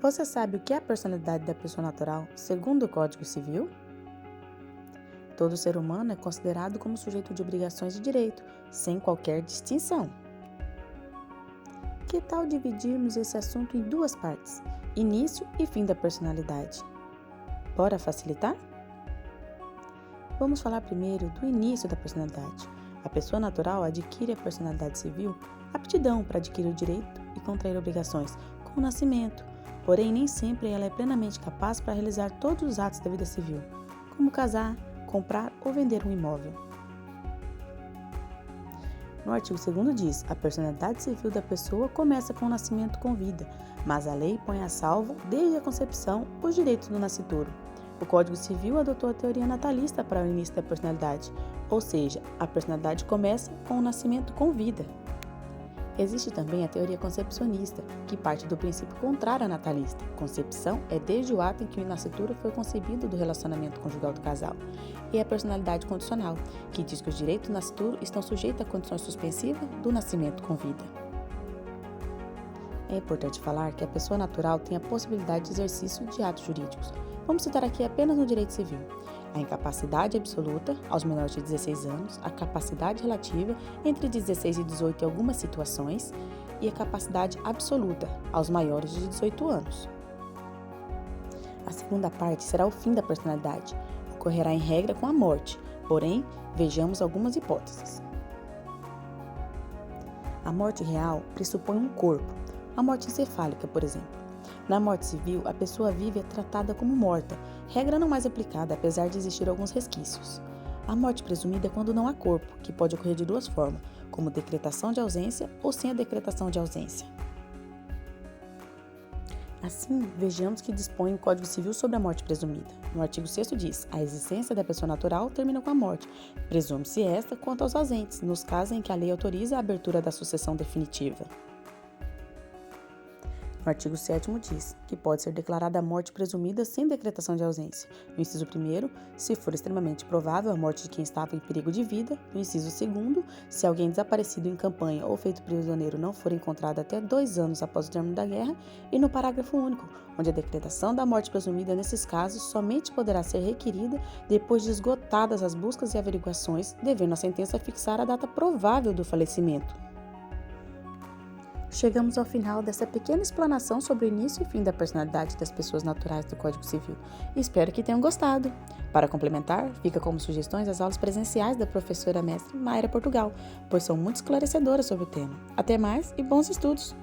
Você sabe o que é a personalidade da pessoa natural, segundo o Código Civil? Todo ser humano é considerado como sujeito de obrigações e direito, sem qualquer distinção. Que tal dividirmos esse assunto em duas partes, início e fim da personalidade? Bora facilitar? Vamos falar primeiro do início da personalidade. A pessoa natural adquire a personalidade civil, aptidão para adquirir o direito e contrair obrigações, com o nascimento, porém nem sempre ela é plenamente capaz para realizar todos os atos da vida civil, como casar, comprar ou vender um imóvel. No artigo 2º diz, a personalidade civil da pessoa começa com o nascimento com vida, mas a lei põe a salvo, desde a concepção, os direitos do nascituro. O Código Civil adotou a teoria natalista para o início da personalidade, ou seja, a personalidade começa com o nascimento com vida. Existe também a teoria concepcionista, que parte do princípio contrário à natalista. Concepção é desde o ato em que o nascituro foi concebido do relacionamento conjugal do casal. E a personalidade condicional, que diz que os direitos do nascituro estão sujeitos a condições suspensivas do nascimento com vida. É importante falar que a pessoa natural tem a possibilidade de exercício de atos jurídicos. Vamos citar aqui apenas no direito civil. A incapacidade absoluta, aos menores de 16 anos, a capacidade relativa, entre 16 e 18 em algumas situações, e a capacidade absoluta, aos maiores de 18 anos. A segunda parte será o fim da personalidade. Ocorrerá em regra com a morte, porém, vejamos algumas hipóteses. A morte real pressupõe um corpo, a morte encefálica, por exemplo. Na morte civil, a pessoa viva é tratada como morta, regra não mais aplicada, apesar de existir alguns resquícios. A morte presumida é quando não há corpo, que pode ocorrer de duas formas, como decretação de ausência ou sem a decretação de ausência. Assim, vejamos que dispõe o Código Civil sobre a morte presumida. No artigo 6º diz, a existência da pessoa natural termina com a morte, presume-se esta quanto aos ausentes, nos casos em que a lei autoriza a abertura da sucessão definitiva. No artigo 7º diz que pode ser declarada a morte presumida sem decretação de ausência. No inciso 1º, se for extremamente provável a morte de quem estava em perigo de vida. No inciso 2º, se alguém desaparecido em campanha ou feito prisioneiro não for encontrado até 2 anos após o término da guerra. E no parágrafo único, onde a decretação da morte presumida nesses casos somente poderá ser requerida depois de esgotadas as buscas e averiguações, devendo a sentença fixar a data provável do falecimento. Chegamos ao final dessa pequena explanação sobre o início e fim da personalidade das pessoas naturais do Código Civil. Espero que tenham gostado. Para complementar, fica como sugestões as aulas presenciais da professora mestre Mayra Portugal, pois são muito esclarecedoras sobre o tema. Até mais e bons estudos!